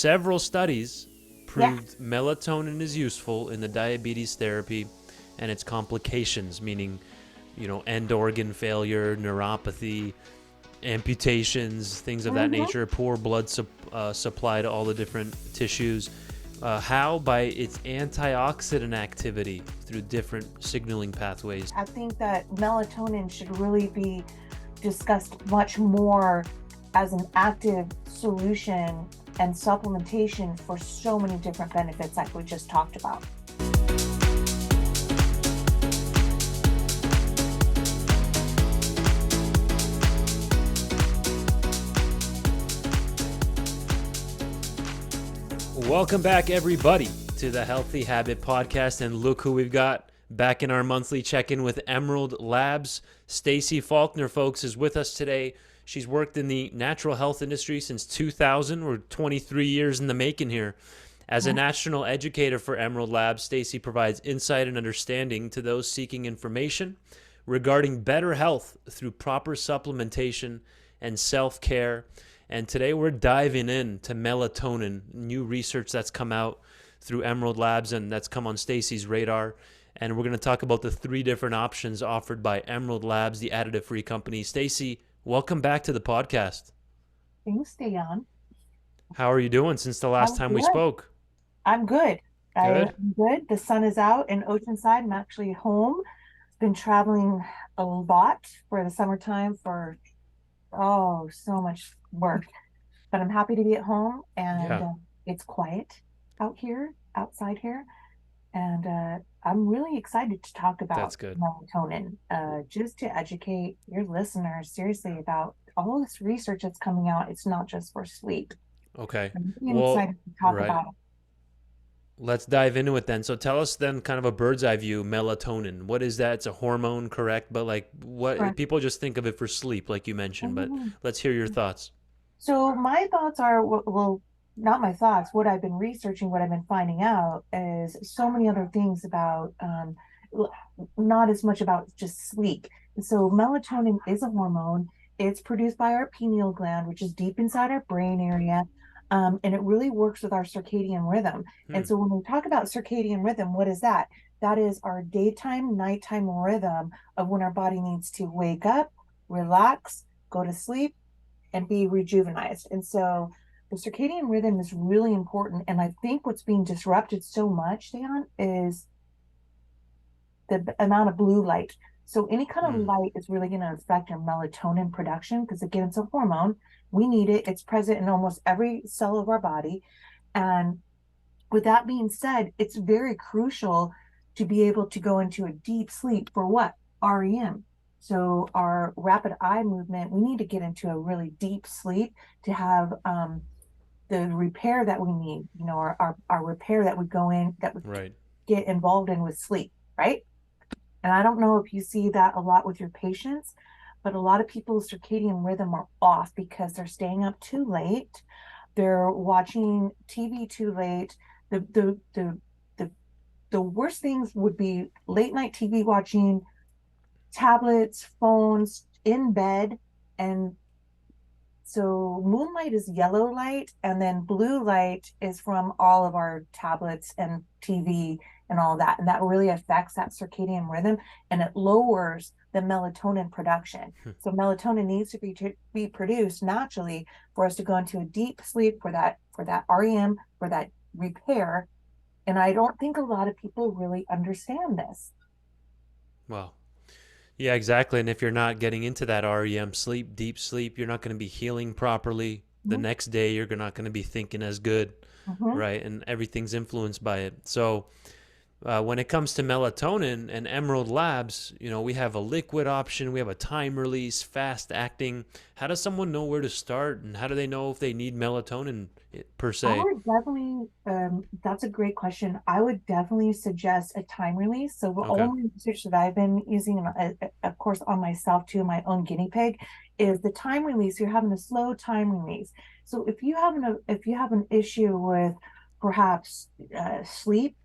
several studies Yeah. proved melatonin is useful in the diabetes therapy and its complications, meaning, end organ failure, neuropathy, amputations, things of that hmm nature, poor blood supply to all the different tissues. How? By its antioxidant activity through different signaling pathways. I think that melatonin should really be discussed much more as an active solution and supplementation for so many different benefits like we just talked about. Welcome back, everybody, to the Healthy Habit Podcast. And look who we've got back in our monthly check-in with Emerald Labs. Stacy Faulkner, folks, is with us today. She's worked in the natural health industry since 2000. We're 23 years in the making here. As a national educator for Emerald Labs, Stacy provides insight and understanding to those seeking information regarding better health through proper supplementation and self-care. And today we're diving into melatonin, new research that's come out through Emerald Labs and that's come on Stacy's radar. And we're going to talk about the 3 different options offered by Emerald Labs, the Additive-Free Company. Stacy, welcome back to the podcast. Thanks, Dayan. How are you doing since the last I'm time we good. spoke? I'm good. I'm Good? good. The sun is out in Oceanside. I'm actually home. Been traveling a lot for the summertime for so much work. But I'm happy to be at home and Yeah, it's quiet outside here. And I'm really excited to talk about that's good. melatonin, just to educate your listeners seriously about all this research that's coming out. It's not just for sleep. Okay. I'm really Well, excited to talk right. about it. Let's dive into it then. So tell us then kind of a bird's eye view, melatonin. What is that? It's a hormone, correct? But like what Correct. people just think of it for sleep, like you mentioned, but Mhm. let's hear your thoughts. So my thoughts are, well, not my thoughts. What I've been researching, what I've been finding out is so many other things about, not as much about just sleep. So melatonin is a hormone. It's produced by our pineal gland, which is deep inside our brain area. And it really works with our circadian rhythm. Hmm. And so when we talk about circadian rhythm, what is that? That is our daytime, nighttime rhythm of when our body needs to wake up, relax, go to sleep, and be rejuvenized. And so the circadian rhythm is really important. And I think what's being disrupted so much, Dan, is the amount of blue light. So any kind of Hmm. light is really going to affect your melatonin production because again, it's a hormone. We need it. It's present in almost every cell of our body. And with that being said, it's very crucial to be able to go into a deep sleep for what? REM. So our rapid eye movement, we need to get into a really deep sleep to have the repair that we need, our repair that we go in, that we Right. get involved in with sleep, right? And I don't know if you see that a lot with your patients, but a lot of people's circadian rhythm are off because they're staying up too late. They're watching TV too late. The the worst things would be late night TV watching, tablets, phones in bed. And so moonlight is yellow light, and then blue light is from all of our tablets and TV and all that. And that really affects that circadian rhythm and it lowers the melatonin production. So melatonin needs to be produced naturally for us to go into a deep sleep for that REM, for that repair. And I don't think a lot of people really understand this. Well, yeah, exactly. And if you're not getting into that REM sleep, deep sleep, you're not going to be healing properly. The Mhm. next day, you're not going to be thinking as good, Mhm. right? And everything's influenced by it. So, when it comes to melatonin and Emerald Labs, we have a liquid option, we have a time release, fast acting. How does someone know where to start, and how do they know if they need melatonin per I se? would definitely, that's a great question. I would definitely suggest a time release. So the Okay. only research that I've been using, and of course on myself too, my own guinea pig, is the time release. You're having a slow time release. So if you have an issue with perhaps sleep,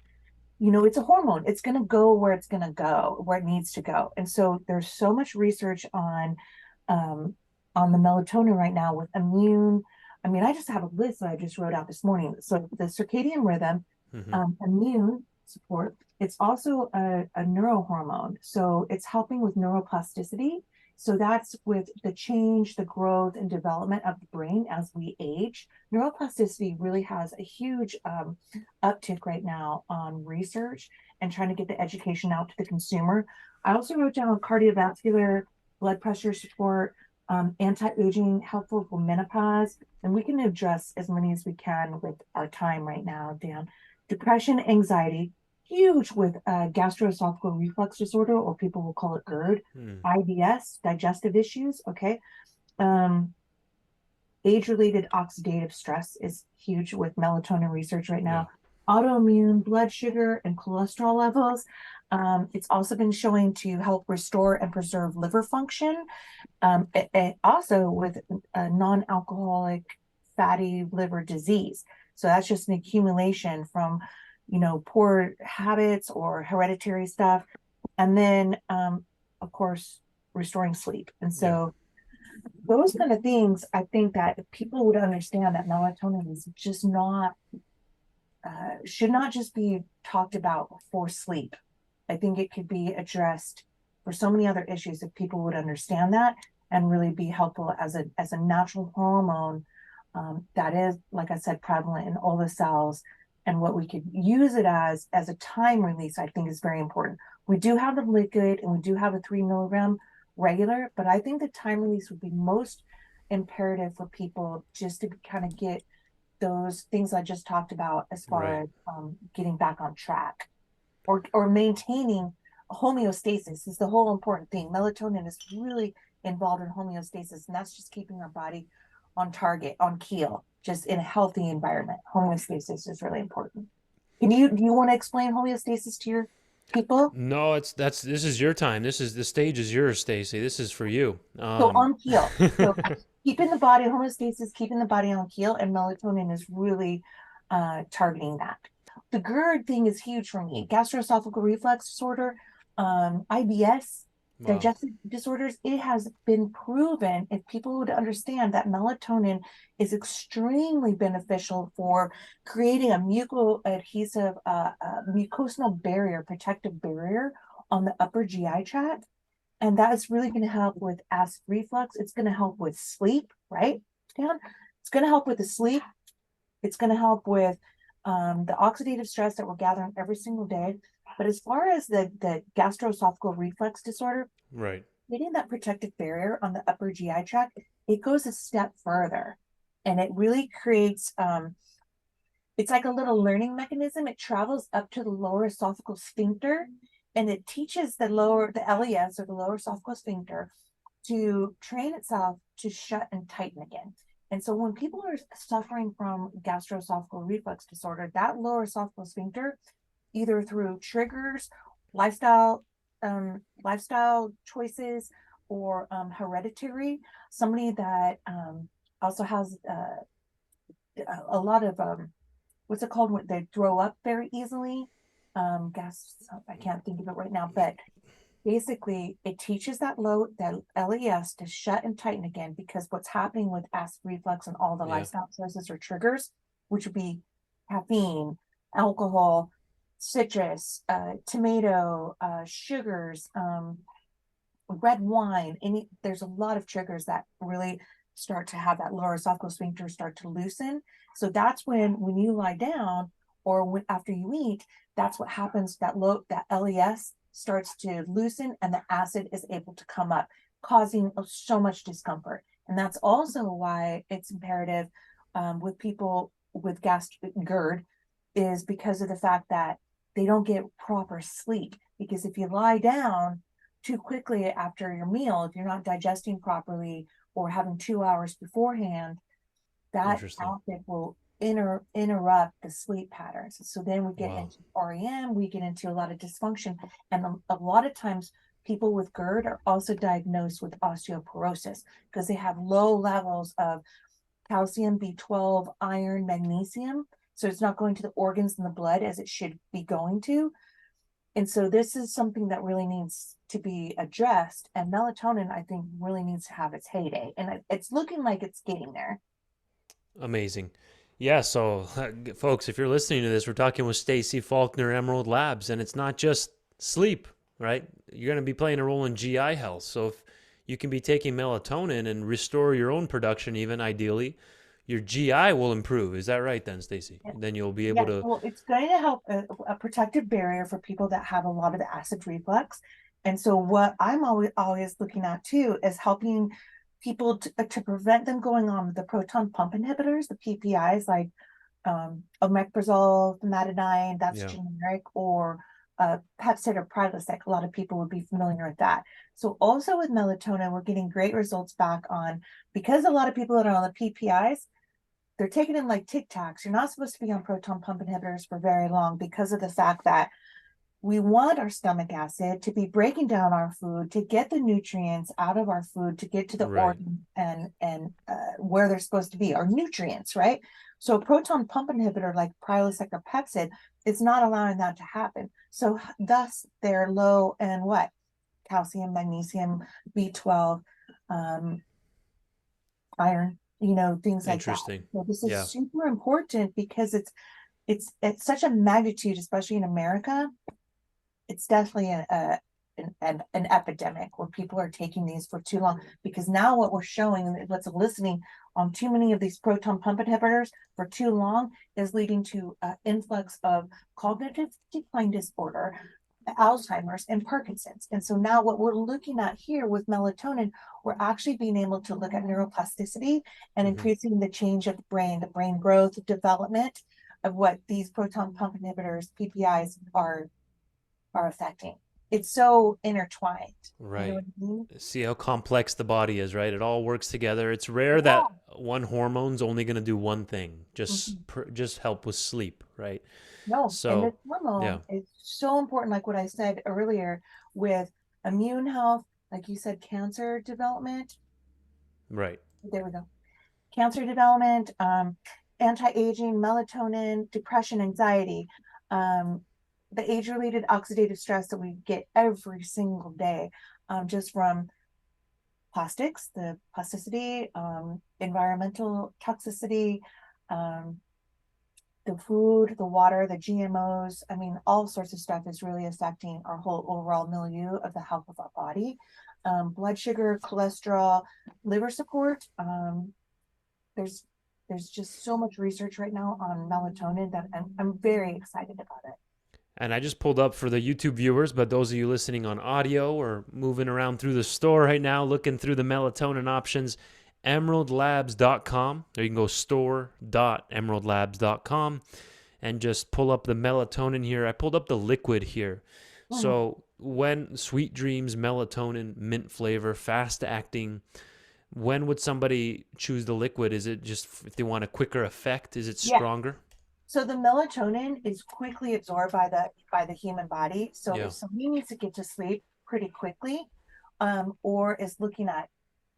it's a hormone. It's going to go where it's going to go, where it needs to go. And so there's so much research um, on the melatonin right now with mean, I just have a list that I just wrote out this morning. So the circadian rhythm, Hmm. immune support. It's also a neurohormone. So it's helping with neuroplasticity. So that's with the change, the growth, and development of the brain as we age. Neuroplasticity really has a huge uptick right now on research and trying to get the education out to the consumer. I also wrote down cardiovascular, blood pressure support, anti-aging, helpful for menopause, and we can address as many as we can with our time right now, Dan. Depression, anxiety, huge with gastroesophageal reflux disorder, or people will call it GERD, Mm. IBS, digestive issues. Okay. Um, Age-related oxidative stress is huge with melatonin research right Yeah. now. Autoimmune, blood sugar, and cholesterol levels. It's also been showing to help restore and preserve liver function. Also with non-alcoholic fatty liver disease. So that's just an accumulation from, poor habits or hereditary stuff. And then, of course, restoring sleep. And Yeah. so those kind of things, I think that people would understand that melatonin is just not, should not just be talked about for sleep. I think it could be addressed for so many other issues if people would understand that and really be helpful as a natural hormone that is, like I said, prevalent in all the cells. And what we could use it as a time release, I think is very important. We do have the liquid and we do have a 3 milligram regular, but I think the time release would be most imperative for people just to kind of get those things I just talked about as far Right. as getting back on track or maintaining homeostasis is the whole important thing. Melatonin is really involved in homeostasis, and that's just keeping our body on target, on keel, just in a healthy environment. Homeostasis is really important. Do you want to explain homeostasis to your people? No, this is your time. The stage is yours, Stacy. This is for you. So on keel. So keeping the body homeostasis, keeping the body on keel, and melatonin is really targeting that. The GERD thing is huge for me. Gastroesophageal reflux disorder, IBS, Wow. digestive disorders. It has been proven, if people would understand, that melatonin is extremely beneficial for creating a mucoadhesive, mucosal barrier, protective barrier on the upper GI tract, and that is really going to help with acid reflux. It's going to help with sleep, right, Dan? It's going to help with the sleep. It's going to help with the oxidative stress that we're gathering every single day. But as far as the gastroesophageal reflux disorder, Right. getting that protective barrier on the upper GI tract, it goes a step further. And it really creates, it's like a little learning mechanism. It travels up to the lower esophageal sphincter and it teaches the LES or the lower esophageal sphincter to train itself to shut and tighten again. And so when people are suffering from gastroesophageal reflux disorder, that lower esophageal sphincter, either through triggers, lifestyle, lifestyle choices, or hereditary, somebody that also has a lot of what's it called when they throw up very easily, gas, I can't think of it right now, but basically it teaches that LES to shut and tighten again, because what's happening with acid reflux and all the Yeah. lifestyle choices or triggers, which would be caffeine, alcohol, citrus, tomato, sugars, red wine, there's a lot of triggers that really start to have that lower esophageal sphincter start to loosen. So that's when you lie down or after you eat, that's what happens. That LES starts to loosen and the acid is able to come up, causing so much discomfort. And that's also why it's imperative with people with GERD, is because of the fact that they don't get proper sleep. Because if you lie down too quickly after your meal, if you're not digesting properly or having 2 hours beforehand, that Interesting. acid will interrupt the sleep patterns. So then we get Wow. into REM, we get into a lot of dysfunction. And a lot of times people with GERD are also diagnosed with osteoporosis because they have low levels of calcium, B12, iron, magnesium. So it's not going to the organs in the blood as it should be going to. And so this is something that really needs to be addressed. And melatonin, I think, really needs to have its heyday. And it's looking like it's getting there. Amazing. Yeah, so folks, if you're listening to this, we're talking with Stacy Faulkner, Emerald Labs, and it's not just sleep, right? You're going to be playing a role in GI health. So if you can be taking melatonin and restore your own production, even ideally, your GI will improve. Is that right then, Stacy? Yeah. Then you'll be able Yeah, to. well, it's going to help a protective barrier for people that have a lot of acid reflux. And so what I'm always looking at too is helping people to prevent them going on the proton pump inhibitors, the PPIs like omeprazole, famotidine, that's Yeah. generic, or Pepcid or Prilosec. A lot of people would be familiar with that. So also with melatonin, we're getting great results back on, because a lot of people that are on the PPIs, they're taking them like Tic Tacs. You're not supposed to be on proton pump inhibitors for very long because of the fact that we want our stomach acid to be breaking down our food, to get the nutrients out of our food, to get to the Right. organ and where they're supposed to be, our nutrients, right? So a proton pump inhibitor like Prilosec or Pepcid is not allowing that to happen. So thus they're low in what? Calcium, magnesium, B12, um, iron, things like that. Interesting. So this is Yeah. super important because it's at such a magnitude, especially in America. It's definitely an epidemic where people are taking these for too long, because now what we're showing and what's eliciting on too many of these proton pump inhibitors for too long is leading to influx of cognitive decline disorder, Alzheimer's, and Parkinson's. And so now what we're looking at here with melatonin, we're actually being able to look at neuroplasticity and Hmm. increasing the change of the brain growth, development of what these proton pump inhibitors, PPIs, are affecting. It's so intertwined. You know what Right. I mean? See how complex the body is, right? It all works together. It's rare that Yeah. one hormone's only going to do one thing, Mhm. just help with sleep, right? No, and this So, yeah, hormone is so important, like what I said earlier, with immune health, like you said, cancer development. right. There we go. Cancer development, anti-aging, melatonin, depression, anxiety, um, the age-related oxidative stress that we get every single day, just from plastics, the plasticity, environmental toxicity, um, the food, the water, the GMOs. I mean, all sorts of stuff is really affecting our whole overall milieu of the health of our body. Blood sugar, cholesterol, liver support. There's there's just so much research right now on melatonin that I'm very excited about it. And I just pulled up for the YouTube viewers, but those of you listening on audio or moving around through the store right now, looking through the melatonin options, emeraldlabs.com. Or you can go store.emeraldlabs.com and just pull up the melatonin here. I pulled up the liquid here. Mhm. So when Sweet Dreams melatonin mint flavor, fast acting, when would somebody choose the liquid? Is it just if they want a quicker effect? Is it Yeah. stronger? So the melatonin is quickly absorbed by the human body. So Yeah. if somebody needs to get to sleep pretty quickly, or is looking at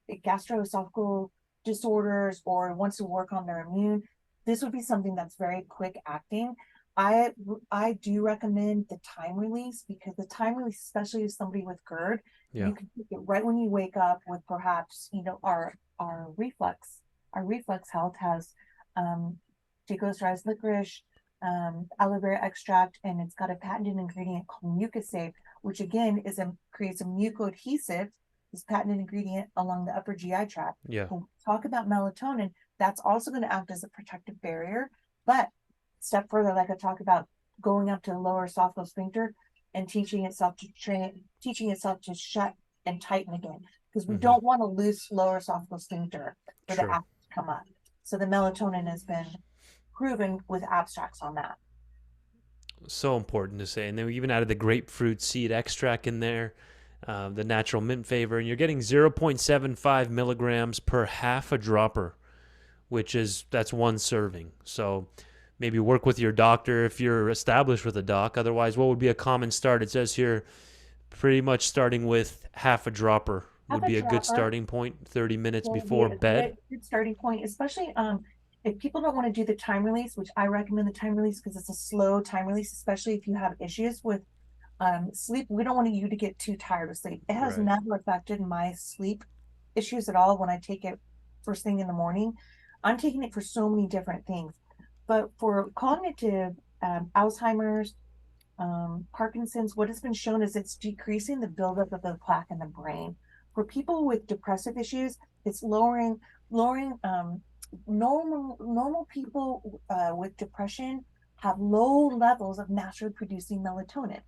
gastroesophageal disorders or wants to work on their immune, this would be something that's very quick acting. I I do recommend the time release, because the time release, especially if somebody with GERD, Yeah. you can take it right when you wake up with perhaps, our reflux health has glucose licorice, aloe vera extract, and it's got a patented ingredient called mucosave, which again creates a mucoadhesive, this patented ingredient along the upper GI tract. Yeah. When we talk about melatonin, that's also going to act as a protective barrier. But step further, like I talked about, going up to the lower esophageal sphincter and teaching itself to shut and tighten again, because we Hmm. don't want a loose lower esophageal sphincter for the True. acid to come up. So the melatonin has been proven with abstracts on that. So important to say. And then we even added the grapefruit seed extract in there, the natural mint flavor, and you're getting 0.75 milligrams per half a dropper, which is that's one serving. So maybe work with your doctor if you're established with a doc. Otherwise, what would be a common start? It says here pretty much starting with half a dropper Have would a be a good dropper starting point, 30 minutes will be before a bed. good starting point, especially if people don't want to do the time release, which I recommend the time release because it's a slow time release, especially if you have issues with sleep. We don't want you to get too tired of sleep. It has Right. never affected my sleep issues at all when I take it first thing in the morning. I'm taking it for so many different things. But for cognitive, Alzheimer's, Parkinson's, what has been shown is it's decreasing the buildup of the plaque in the brain. For people with depressive issues, it's lowering normal people with depression have low levels of naturally producing melatonin.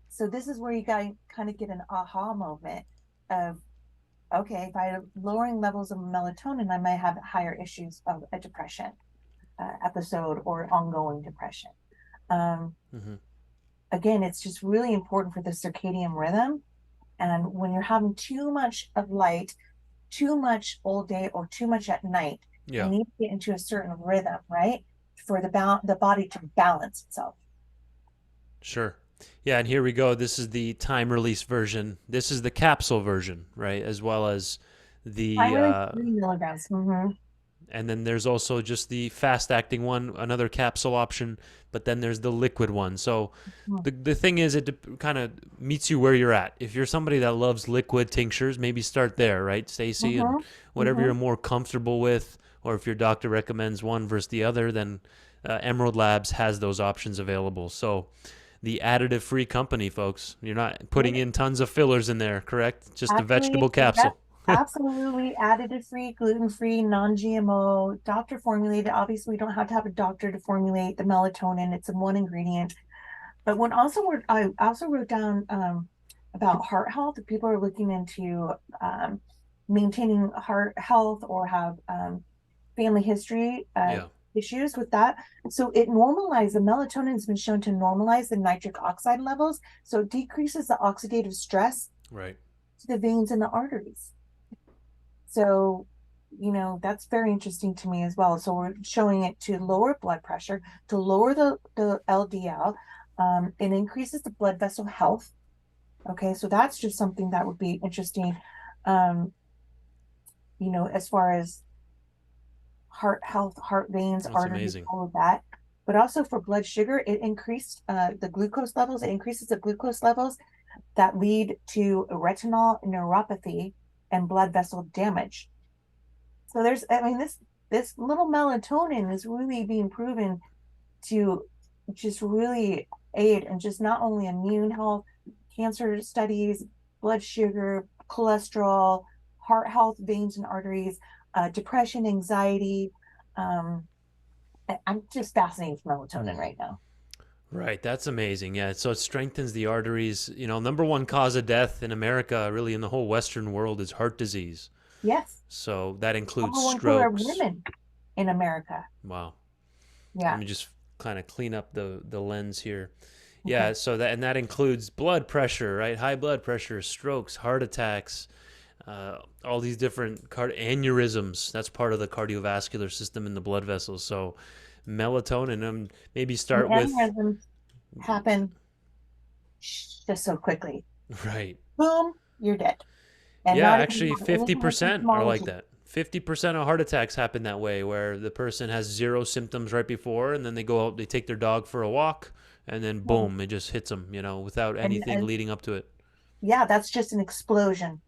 So this is where you got to kind of get an aha moment of, okay, if I lowering levels of melatonin, I might have higher issues of a depression episode or ongoing depression. Um, Mm-hmm. Again, it's just really important for the circadian rhythm. And when you're having too much of light, too much all day or too much at night, you Yeah. need to get into a certain rhythm, right? For the body to balance itself. Sure. Yeah, and here we go. This is the time release version. This is the capsule version, right? As well as the Primary 3 milligrams. and then there's also just the fast acting one, another capsule option, but then there's the liquid one. So the thing is, it kind of meets you where you're at. If you're somebody that loves liquid tinctures, maybe start there, right, Stacy? And whatever you're more comfortable with, or if your doctor recommends one versus the other, then Emerald Labs has those options available. So the Additive-Free Company, folks. You're not putting in tons of fillers in there, correct? Just a Actually, vegetable capsule. absolutely additive-free, gluten-free, non-GMO, doctor formulated. Obviously, we don't have to have a doctor to formulate the melatonin. It's in one ingredient. But I also wrote down about heart health. If people are looking into maintaining heart health or have family history Yeah, issues with that. So it normalizes, the melatonin has been shown to normalize the nitric oxide levels. So it decreases the oxidative stress right. to the veins and the arteries. So, that's very interesting to me as well. So we're showing it to lower blood pressure, to lower the LDL. It increases the blood vessel health. Okay, so that's just something that would be interesting, as far as heart health, heart veins, That's arteries, amazing. all of that. But also for blood sugar, it increased the glucose levels. It increases the glucose levels that lead to retinal neuropathy and blood vessel damage. So this little melatonin is really being proven to just really aid in just not only immune health, cancer studies, blood sugar, cholesterol, heart health, veins and arteries, depression, anxiety. Um, I'm just fascinated with melatonin right now. Right, that's amazing. Yeah, so it strengthens the arteries. You know, number one cause of death in America, really in the whole Western world, is heart disease. Yes, So that includes number one killer of strokes. women in America. Wow. Let Yeah. me just kind of clean up the lens here. Okay. Yeah, so that includes blood pressure, right? High blood pressure, strokes, heart attacks, all these different aneurysms. That's part of the cardiovascular system in the blood vessels. So melatonin, maybe And start with aneurysms happen just so quickly. right. Boom, you're dead. And Yeah, not even actually have any kind of 50% are like symptomology. that. 50% of heart attacks happen that way, where the person has zero symptoms right before, and then they go out, they take their dog for a walk, and then boom, it just hits them, without And anything leading up to it. yeah, that's just an explosion,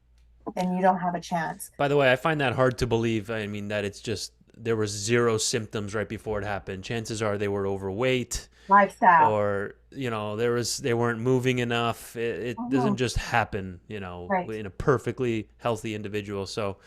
and you don't have a chance. By the way, I find that hard to believe. I mean, that it's just there was zero symptoms right before it happened. Chances are they were overweight, Lifestyle. or they weren't moving enough. It doesn't Mhm. just happen, Right. in a perfectly healthy individual. So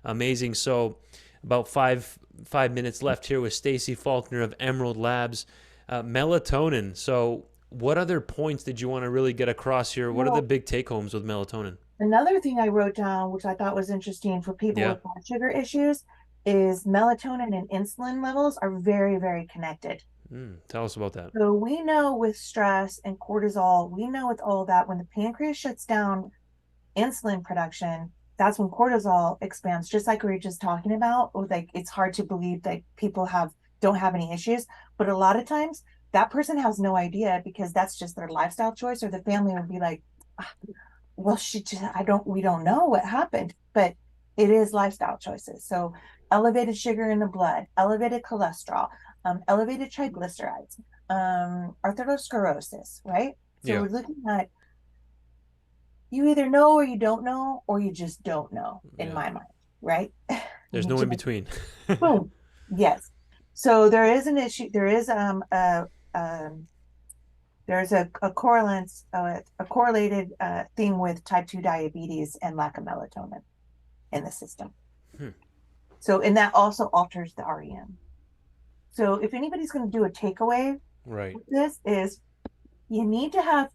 amazing. So about five minutes left here with Stacy Faulkner of Emerald Labs. Melatonin. So what other points did you want to really get across here? What are the Well, big take homes with melatonin? another thing I wrote down, which I thought was interesting for people Yeah. with blood sugar issues, is melatonin and insulin levels are very, very connected. Tell us about that. So we know with stress and cortisol, we know with all that when the pancreas shuts down insulin production, that's when cortisol expands, just like we were just talking about. Like it's hard to believe that people don't have any issues, but a lot of times that person has no idea because that's just their lifestyle choice, or the family would be like, "Ah, well, we don't know what happened, but it is lifestyle choices. So elevated sugar in the blood, elevated cholesterol, elevated triglycerides, arteriosclerosis, right? So Yeah. we're looking at, you either know or you don't know, or you just don't know, in Yeah. my mind, right? There's no in between. Boom. Yes. So there is an issue. There is um there's a correlated thing with type 2 diabetes and lack of melatonin in the system. Hmm. So and that also alters the REM. So if anybody's going to do a takeaway Right. with this is you need to have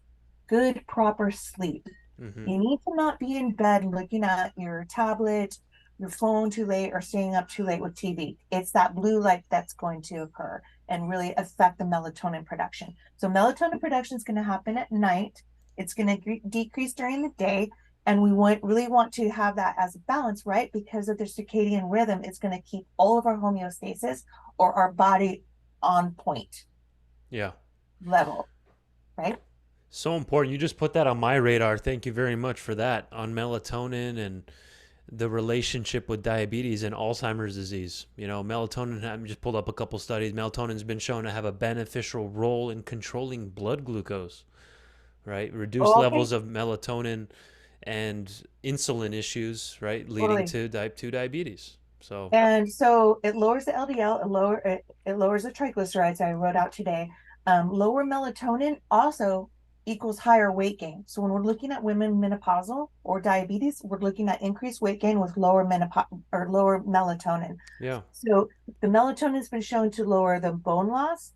good proper sleep. Mm-hmm. You need to not be in bed looking at your tablet, your phone too late, or staying up too late with TV. It's that blue light that's going to occur and really affect the melatonin production. So, melatonin production is going to happen at night. It's going to decrease during the day. And we really want to have that as a balance, right? Because of the circadian rhythm, it's going to keep all of our homeostasis or our body on point Yeah. level, right? So important. You just put that on my radar. Thank you very much for that on melatonin and the relationship with diabetes and Alzheimer's disease. You know, melatonin, I just pulled up a couple studies. Melatonin's been shown to have a beneficial role in controlling blood glucose, right? Reduced Oh, okay, levels of melatonin and insulin issues, right? Leading totally. to type 2 diabetes. So, And so it lowers the LDL, it lowers the triglycerides I wrote out today. Lower melatonin also equals higher weight gain. So when we're looking at women menopausal or diabetes, we're looking at increased weight gain with lower lower melatonin. yeah. So the melatonin has been shown to lower the bone loss,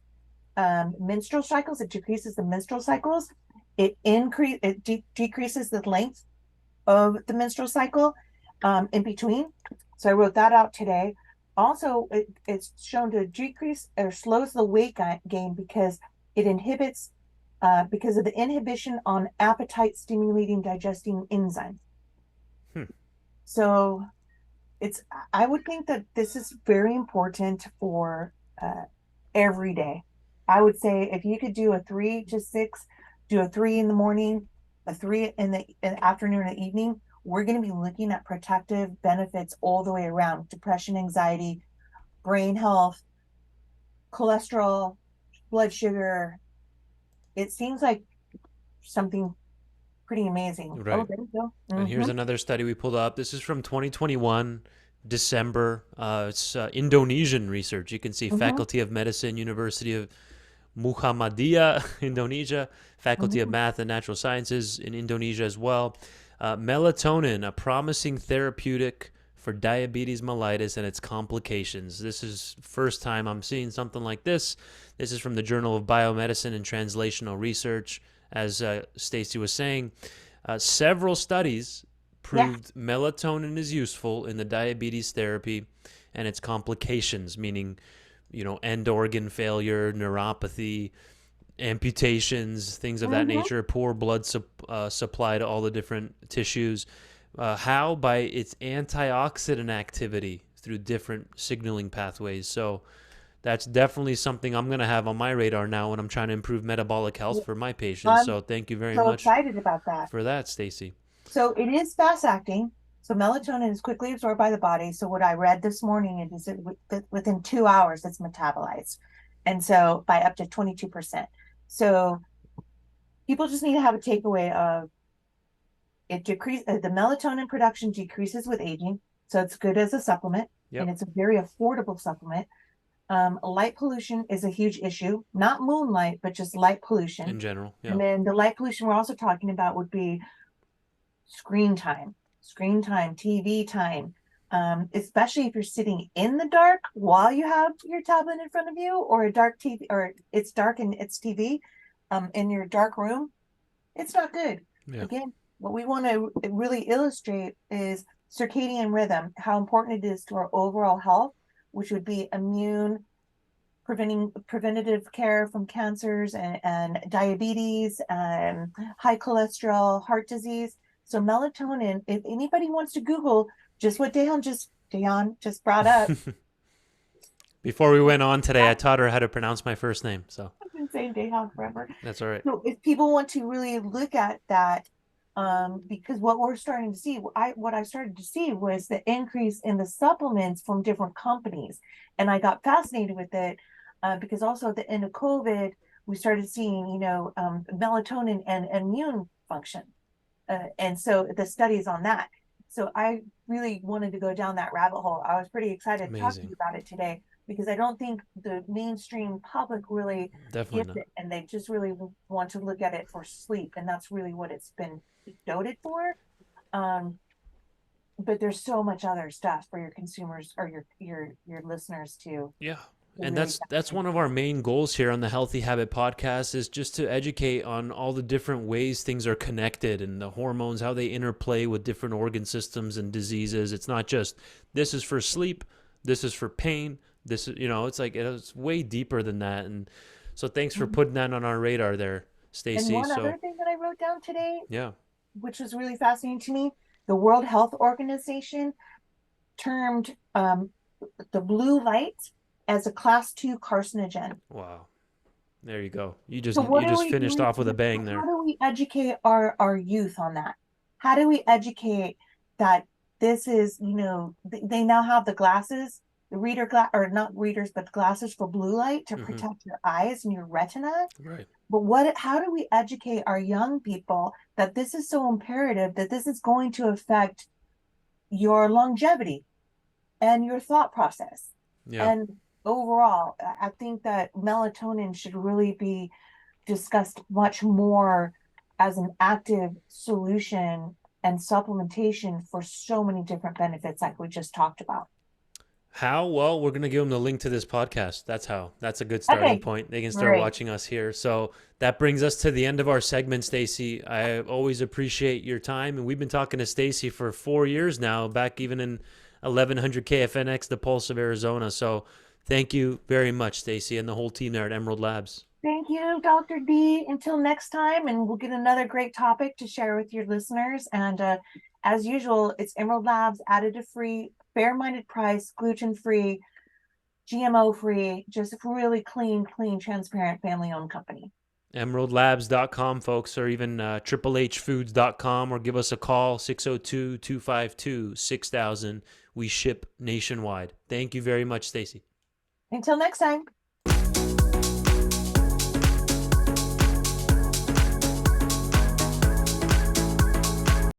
menstrual cycles. It decreases the menstrual cycles. It decreases the length of the menstrual cycle in between. So I wrote that out today. Also, it's shown to decrease or slows the weight gain because it inhibits, because of the inhibition on appetite stimulating digesting enzymes. Hmm. So it's, I would think that this is very important for uh, every day. I would say if you could do a 3 to 6, do a 3 in the morning, a three in the afternoon and evening, we're going to be looking at protective benefits all the way around: depression, anxiety, brain health, cholesterol, blood sugar. It seems like something pretty amazing. Oh, Right. there you go. And here's Mm-hmm. another study we pulled up. This is from 2021, December. It's Indonesian research. You can see Mm-hmm. Faculty of Medicine, University of Muhammadiyah, Indonesia, Faculty of Mm-hmm. Math and Natural Sciences in Indonesia as well. Melatonin, a promising therapeutic for diabetes mellitus and its complications. This is first time I'm seeing something like this. This is from the Journal of Biomedicine and Translational Research. As Stacy was saying, several studies Yeah. proved melatonin is useful in the diabetes therapy and its complications, meaning, you know, end organ failure, neuropathy, amputations, things of that Mm-hmm. nature, poor blood supply to all the different tissues. How? By its antioxidant activity through different signaling pathways. So that's definitely something I'm going to have on my radar now when I'm trying to improve metabolic health for my patients. I'm So thank you very so much excited about that. for that, Stacy. So it is fast acting. So melatonin is quickly absorbed by the body. So what I read this morning is within 2 hours it's metabolized, and so by up to 22%. So people just need to have a takeaway of the melatonin production decreases with aging. So it's good as a supplement, and Yep. it's a very affordable supplement. Light pollution is a huge issue, not moonlight, but just light pollution. In general, And yeah. then the light pollution we're also talking about would be screen time, TV time, especially if you're sitting in the dark while you have your tablet in front of you, or a dark TV, or it's dark and it's TV in your dark room. It's not good. Yeah. Again, what we want to really illustrate is circadian rhythm, how important it is to our overall health, which would be immune, preventative care from cancers and diabetes and high cholesterol, heart disease. So melatonin, if anybody wants to Google just what Dayan just brought up, Before we went on today, I taught her how to pronounce my first name. So I've been saying Dayan forever. that's all right. So if people want to really look at that, because what we're starting to see, what I started to see was the increase in the supplements from different companies, and I got fascinated with it because also at the end of COVID, we started seeing, melatonin and immune function, and so the studies on that. So I really wanted to go down that rabbit hole. I was pretty excited to talk to Amazing. you about it today. because I don't think the mainstream public really Definitely gets not. it, and they just really want to look at it for sleep, and that's really what it's been noted for. Um, but there's so much other stuff for your consumers or your listeners Yeah. to And really that's one of our main goals here on the Healthy Habit podcast is just to educate on all the different ways things are connected and the hormones, how they interplay with different organ systems and diseases. It's not just this is for sleep, this is for pain, this is, it's like it's way deeper than that. And so thanks for putting that on our radar there, And Stacy. one other So, thing that I wrote down today, yeah. which was really fascinating to me, the World Health Organization termed the blue light as a class 2 carcinogen. Wow. There you go. So what You are just we finished doing? off with a bang How there. do we educate our youth on that? How do we educate that this is, they now have the glasses, the reader glass, or not readers, but glasses for blue light to Hmm. protect your eyes and your retina. Right. But how do we educate our young people that this is so imperative, that this is going to affect your longevity and your thought process? Yeah. And overall, I think that melatonin should really be discussed much more as an active solution and supplementation for so many different benefits like we just talked about. How? Well, we're going to give them the link to this podcast. That's how. That's a good starting Okay, point. They can start great. watching us here. So that brings us to the end of our segment, Stacy. I always appreciate your time. And we've been talking to Stacy for 4 years now, back even in 1100 KFNX, the Pulse of Arizona. So thank you very much, Stacy, and the whole team there at Emerald Labs. Thank you, Dr. D. Until next time, and we'll get another great topic to share with your listeners. And as usual, it's Emerald Labs, additive-free, fair-minded price, gluten-free, GMO-free, just really clean, transparent, family-owned company. EmeraldLabs.com, folks, or even triplehfoods.com, or give us a call, 602-252-6000. We ship nationwide. Thank you very much, Stacy. Until next time.